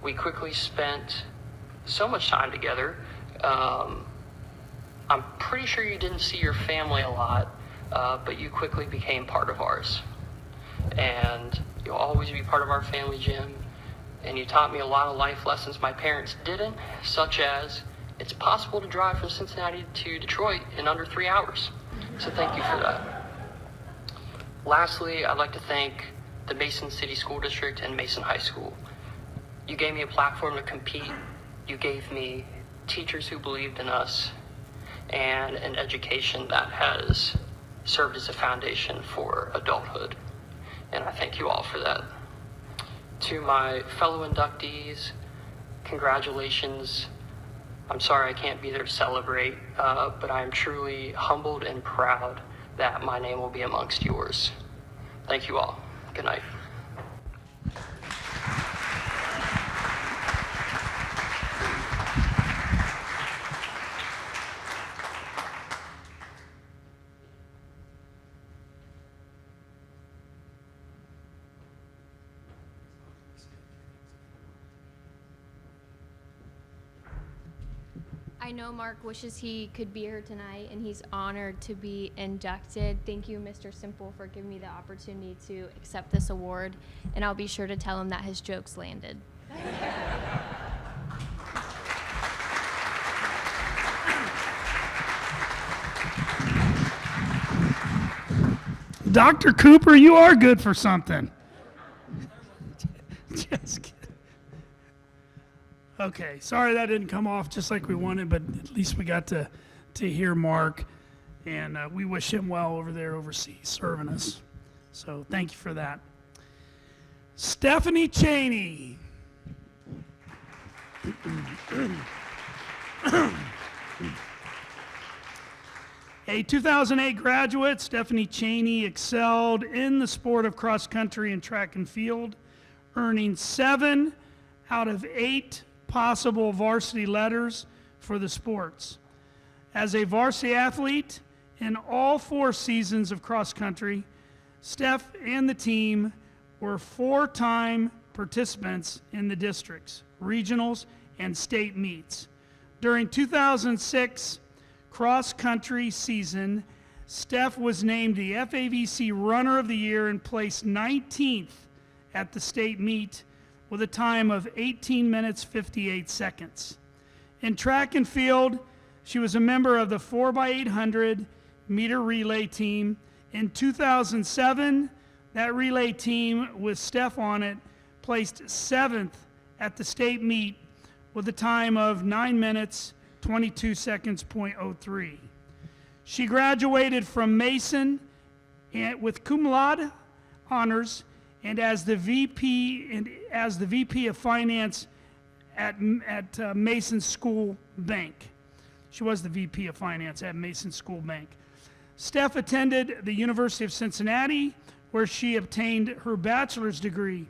We quickly spent so much time together. I'm pretty sure you didn't see your family a lot, but you quickly became part of ours. And you'll always be part of our family, Jim. And you taught me a lot of life lessons my parents didn't, such as it's possible to drive from Cincinnati to Detroit in under 3 hours. So thank you for that. Lastly, I'd like to thank the Mason City School District and Mason High School. You gave me a platform to compete. You gave me teachers who believed in us, and an education that has served as a foundation for adulthood. And I thank you all for that. To my fellow inductees, congratulations. I'm sorry I can't be there to celebrate, but I am truly humbled and proud that my name will be amongst yours. Thank you all. Good night. I know Mark wishes he could be here tonight, and he's honored to be inducted. Thank you, Mr. Simple, for giving me the opportunity to accept this award, and I'll be sure to tell him that his jokes landed. Dr. Cooper, you are good for something. Just kidding. Okay, sorry that didn't come off just like we wanted, but at least we got to hear Mark, and we wish him well over there overseas serving us. So thank you for that. Stephanie Cheney. A 2008 graduate, Stephanie Cheney excelled in the sport of cross country and track and field, earning 7 out of 8 possible varsity letters for the sports. As a varsity athlete in all 4 seasons of cross country, Steph and the team were 4-time participants in the districts, regionals, and state meets. During 2006 cross country season, Steph was named the FAVC Runner of the Year and placed 19th at the state meet with a time of 18 minutes 58 seconds. In track and field, she was a member of the 4x800 meter relay team. In 2007, that relay team with Steph on it placed 7th at the state meet with a time of 9 minutes 22 seconds .03. She graduated from Mason with cum laude honors and as the VP of Finance at Mason School Bank. She was the VP of Finance at Mason School Bank. Steph attended the University of Cincinnati, where she obtained her bachelor's degree.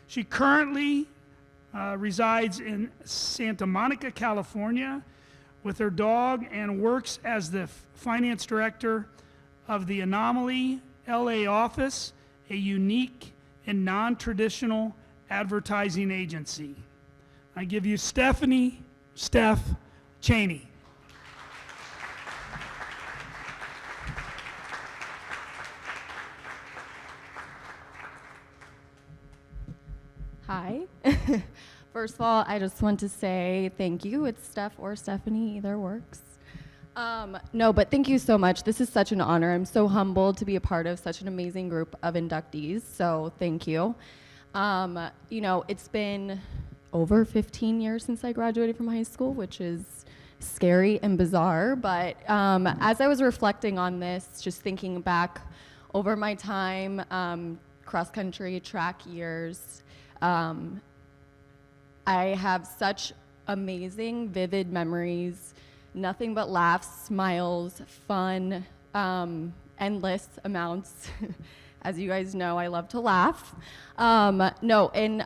She currently resides in Santa Monica, California, with her dog, and works as the finance director of the Anomaly LA office, a unique and non-traditional advertising agency. I give you Steph Cheney. Hi. First of all, I just want to say thank you. It's Steph or Stephanie, either works. No, but thank you so much. This is such an honor. I'm so humbled to be a part of such an amazing group of inductees, so thank you. You know, it's been over 15 years since I graduated from high school, which is scary and bizarre, but as I was reflecting on this, just thinking back over my time, cross-country, track years, I have such amazing, vivid memories, nothing but laughs, smiles, fun, endless amounts. As you guys know, I love to laugh. No, and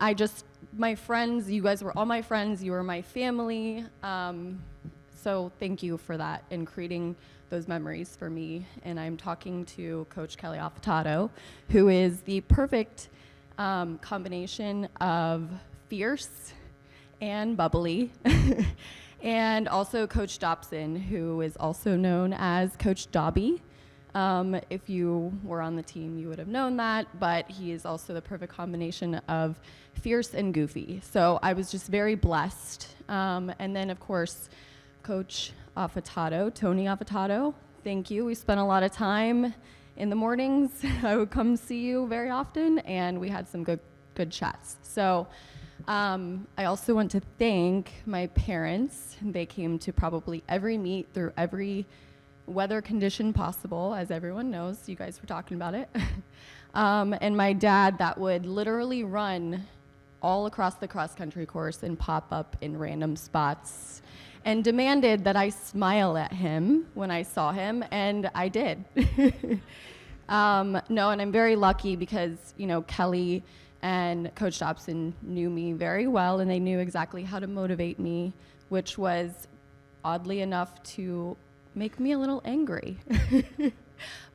my friends, you guys were all my friends, you were my family. So thank you for that and creating those memories for me. And I'm talking to Coach Kelly Affatato, who is the perfect combination of fierce and bubbly. And also Coach Dobson, who is also known as Coach Dobby. If you were on the team, you would have known that, but he is also the perfect combination of fierce and goofy. So I was just very blessed. And then, of course, Coach Affatato, Tony Affatato, thank you. We spent a lot of time in the mornings. I would come see you very often, and we had some good chats. So I also want to thank my parents. They came to probably every meet through every weather condition possible, as everyone knows. You guys were talking about it. And my dad that would literally run all across the cross-country course and pop up in random spots and demanded that I smile at him when I saw him, and I did. No, and I'm very lucky because, you know, Kelly and Coach Dobson knew me very well, and they knew exactly how to motivate me, which was oddly enough to make me a little angry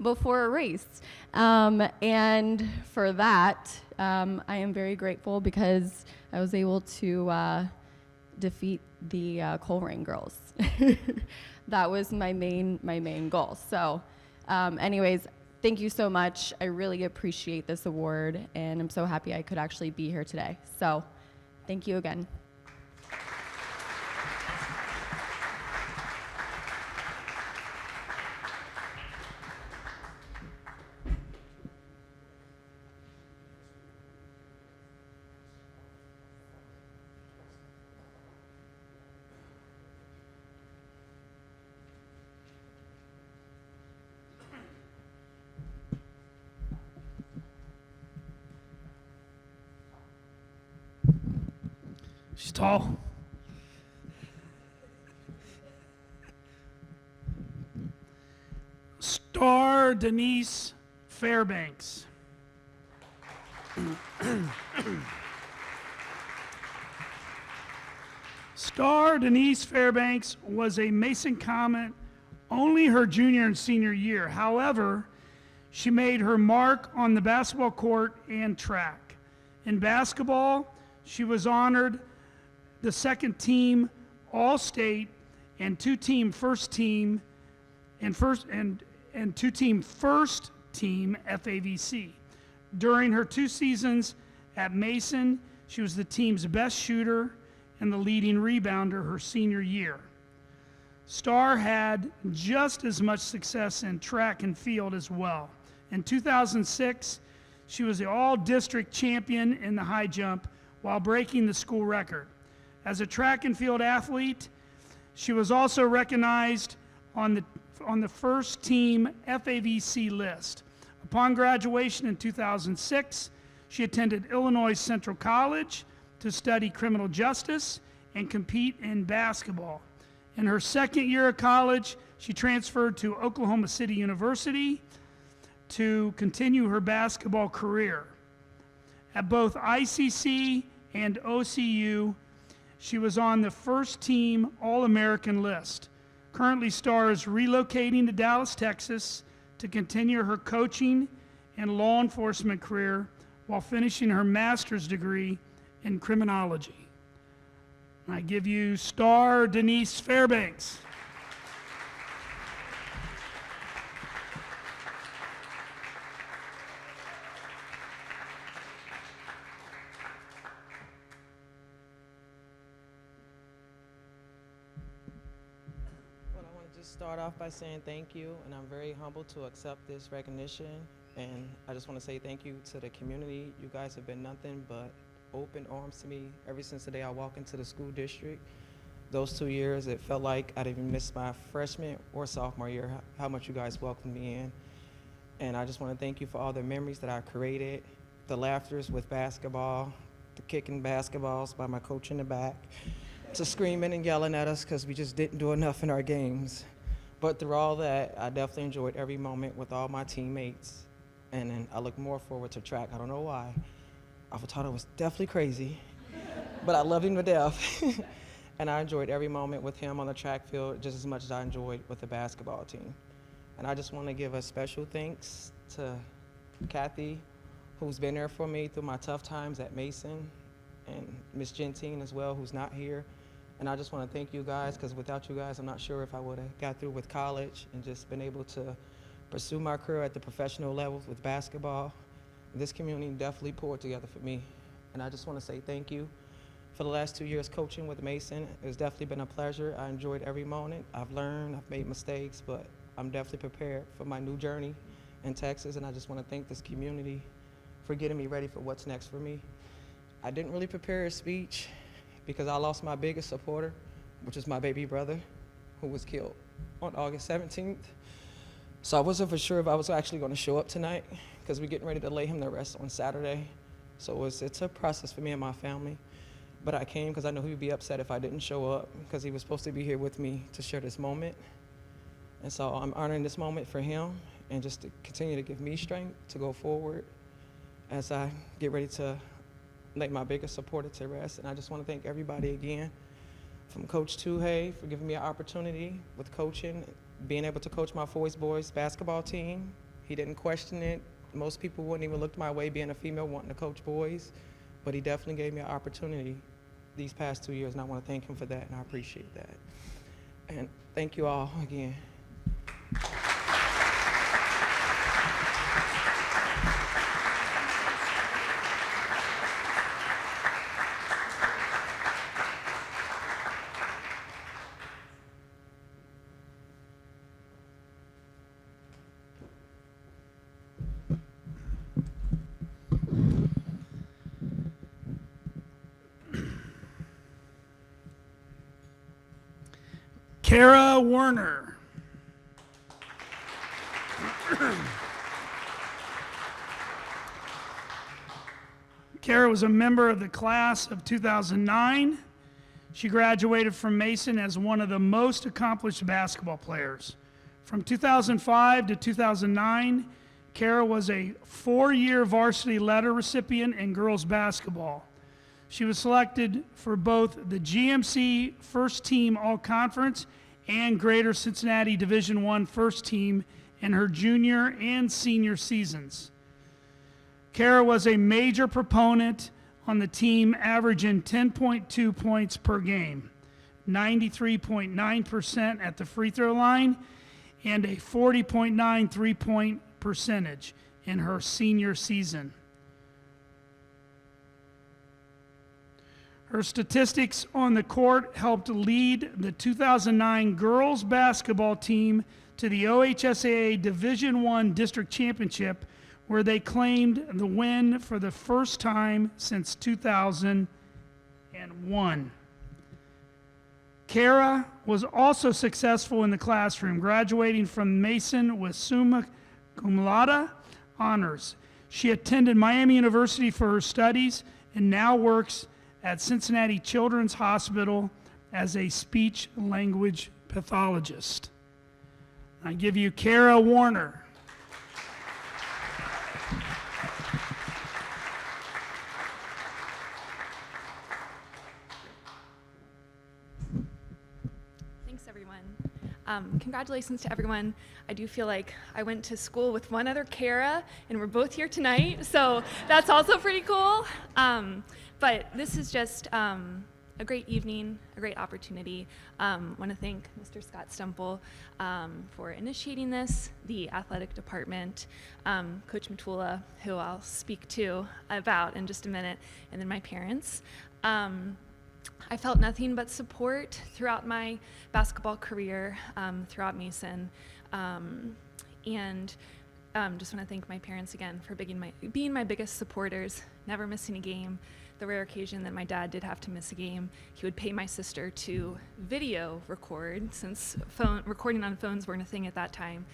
before a race. And for that, I am very grateful because I was able to defeat the Coleraine girls. That was my main goal. So anyways, thank you so much. I really appreciate this award, and I'm so happy I could actually be here today. So thank you again. She's tall. Star Denise Fairbanks. Star Denise Fairbanks was a Mason Comet only her junior and senior year. However, she made her mark on the basketball court and track. In basketball, she was honored the second team All-State and two-team first team and two-team first team FAVC. During her 2 seasons at Mason, she was the team's best shooter and the leading rebounder her senior year. Star had just as much success in track and field as well. In 2006, she was the all-district champion in the high jump while breaking the school record. As a track and field athlete, she was also recognized on the first team FAVC list. Upon graduation in 2006, she attended Illinois Central College to study criminal justice and compete in basketball. In her second year of college, she transferred to Oklahoma City University to continue her basketball career. At both ICC and OCU, she was on the first team All-American list. Currently, Star is relocating to Dallas, Texas to continue her coaching and law enforcement career while finishing her master's degree in criminology. I give you Star Denise Fairbanks. What, I want to just start off by saying thank you, and I'm very humbled to accept this recognition. And I just want to say thank you to the community. You guys have been nothing but open arms to me ever since the day I walked into the school district. Those 2 years, it felt like I didn't even miss my freshman or sophomore year, how much you guys welcomed me in. And I just want to thank you for all the memories that I created, the laughters with basketball, the kicking basketballs by my coach in the back, to screaming and yelling at us because we just didn't do enough in our games. But through all that, I definitely enjoyed every moment with all my teammates. And then I look more forward to track. I don't know why. I thought it was definitely crazy, but I loved him to death. And I enjoyed every moment with him on the track field just as much as I enjoyed with the basketball team. And I just want to give a special thanks to Kathy, who's been there for me through my tough times at Mason, and Miss Gentine as well, who's not here. And I just want to thank you guys, because without you guys, I'm not sure if I would have got through with college and just been able to pursue my career at the professional level with basketball. This community definitely poured together for me. And I just want to say thank you for the last 2 years coaching with Mason. It's definitely been a pleasure. I enjoyed every moment. I've learned, I've made mistakes, but I'm definitely prepared for my new journey in Texas. And I just want to thank this community for getting me ready for what's next for me. I didn't really prepare a speech because I lost my biggest supporter, which is my baby brother, who was killed on August 17th. So I wasn't for sure if I was actually going to show up tonight, because we're getting ready to lay him to rest on Saturday. So it's a process for me and my family. But I came because I know he would be upset if I didn't show up, because he was supposed to be here with me to share this moment. And so I'm honoring this moment for him, and just to continue to give me strength to go forward as I get ready to lay my biggest supporter to rest. And I just want to thank everybody again, from Coach Tuhey for giving me an opportunity with coaching, being able to coach my boys basketball team. He didn't question it. Most people wouldn't even look my way being a female wanting to coach boys, but he definitely gave me an opportunity these past 2 years, and I want to thank him for that, and I appreciate that. And thank you all again. Kara Werner. Kara was a member of the class of 2009. She graduated from Mason as one of the most accomplished basketball players. From 2005 to 2009, Kara was a 4-year varsity letter recipient in girls basketball. She was selected for both the GMC First Team All-Conference and Greater Cincinnati Division I First Team in her junior and senior seasons. Kara was a major proponent on the team, averaging 10.2 points per game, 93.9% at the free throw line, and a 40.9 three-point percentage in her senior season. Her statistics on the court helped lead the 2009 girls basketball team to the OHSAA Division I District Championship, where they claimed the win for the first time since 2001. Kara was also successful in the classroom, graduating from Mason with summa cum laude honors. She attended Miami University for her studies and now works at Cincinnati Children's Hospital as a speech-language pathologist. I give you Kara Werner. Thanks, everyone. Congratulations to everyone. I do feel like I went to school with one other Kara, and we're both here tonight, so that's also pretty cool. But this is just a great evening, a great opportunity. I want to thank Mr. Scott Stemple for initiating this, the athletic department, Coach Matula, who I'll speak to about in just a minute, and then my parents. I felt nothing but support throughout my basketball career, throughout Mason. And just want to thank my parents again for being my biggest supporters, never missing a game. The rare occasion that my dad did have to miss a game, he would pay my sister to video record, since recording on phones weren't a thing at that time.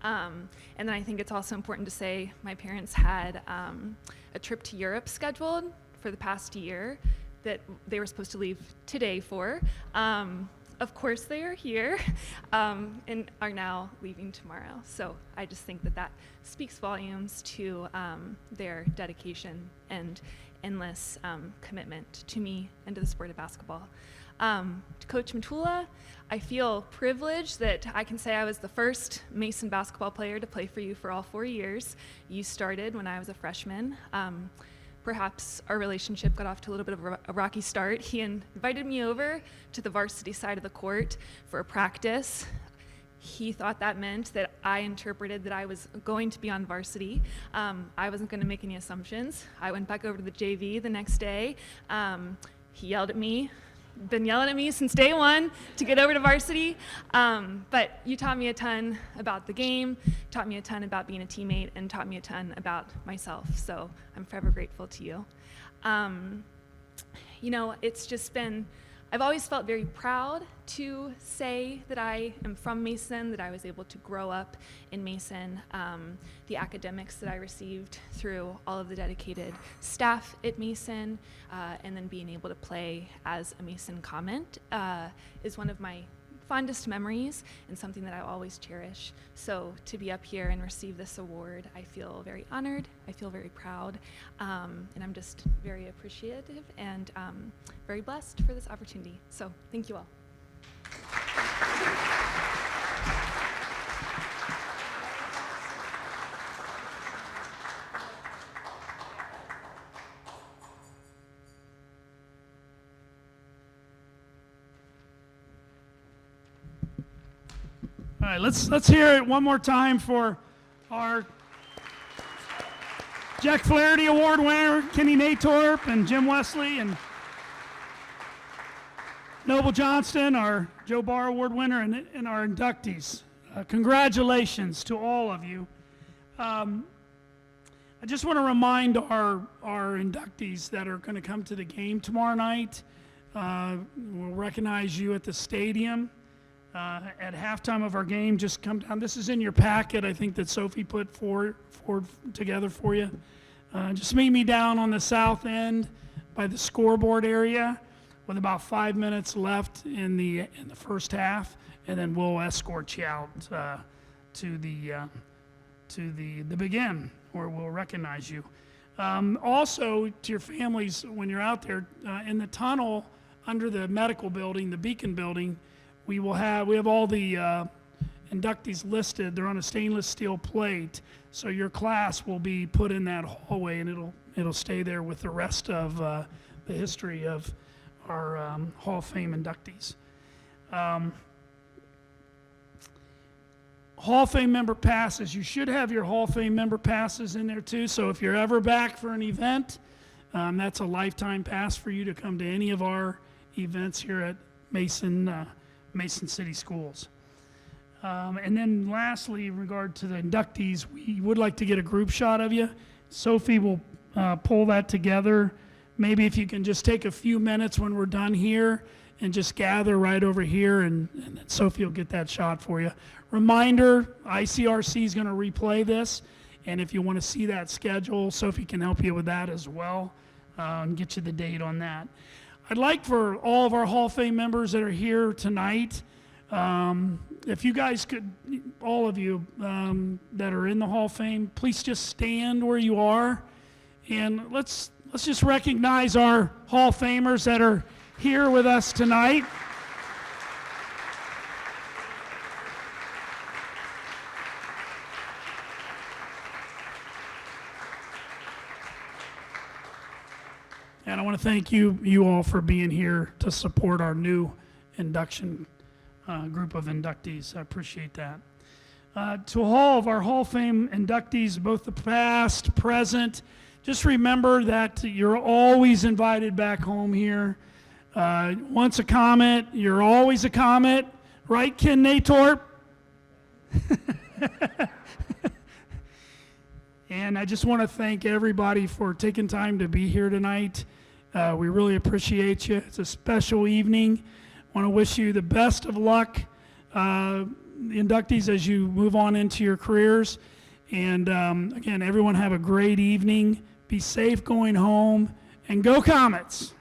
And then I think it's also important to say my parents had a trip to Europe scheduled for the past year that they were supposed to leave today for. Of course they are here and are now leaving tomorrow. So I just think that that speaks volumes to their dedication and endless commitment to me and to the sport of basketball. To Coach Matula, I feel privileged that I can say I was the first Mason basketball player to play for you for all 4 years. You started when I was a freshman. Perhaps our relationship got off to a little bit of a rocky start. He invited me over to the varsity side of the court for a practice. He thought that meant that I interpreted that I was going to be on varsity. I wasn't going to make any assumptions. I went back over to the JV the next day. He yelled at me, been yelling at me since day one to get over to varsity. But you taught me a ton about the game, taught me a ton about being a teammate, and taught me a ton about myself. So I'm forever grateful to you. You know, it's just been, I've always felt very proud to say that I am from Mason, that I was able to grow up in Mason. The academics that I received through all of the dedicated staff at Mason, and then being able to play as a Mason comment is one of my fondest memories and something that I always cherish. So to be up here and receive this award, I feel very honored, I feel very proud, and I'm just very appreciative and very blessed for this opportunity. So thank you all. All right, let's hear it one more time for our Jack Flaherty Award winner, Kenny Natorp, and Jim Wesley, and Noble Johnston, our Joe Barr Award winner, and our inductees. Congratulations to all of you. I just want to remind our inductees that are going to come to the game tomorrow night. We'll recognize you at the stadium. At halftime of our game, just come down. This is in your packet, I think, that Sophie put together for you. Just meet me down on the south end by the scoreboard area with about 5 minutes left in the first half, and then we'll escort you out to the begin, where we'll recognize you. Also, to your families, when you're out there in the tunnel under the medical building, the Beacon building, we have all the inductees listed. They're on a stainless steel plate, so your class will be put in that hallway, and it'll stay there with the rest of the history of our Hall of Fame inductees. Hall of Fame member passes. You should have your Hall of Fame member passes in there too. So if you're ever back for an event, that's a lifetime pass for you to come to any of our events here at Mason City Schools. And then lastly, in regard to the inductees, we would like to get a group shot of you. Sophie will pull that together. Maybe if you can just take a few minutes when we're done here and just gather right over here, and then Sophie will get that shot for you. Reminder, ICRC is going to replay this, and if you want to see that schedule, Sophie can help you with that as well and get you the date on that. I'd like for all of our Hall of Fame members that are here tonight, if you guys could, all of you that are in the Hall of Fame, please just stand where you are, and let's just recognize our Hall of Famers that are here with us tonight. And I want to thank you all for being here to support our new induction group of inductees. I appreciate that. To all of our Hall of Fame inductees, both the past, present, just remember that you're always invited back home here. Once a Comet, you're always a Comet. Right, Ken Natorp? And I just want to thank everybody for taking time to be here tonight. We really appreciate you. It's a special evening. I want to wish you the best of luck, the inductees, as you move on into your careers. And again, everyone have a great evening. Be safe going home, and go Comets!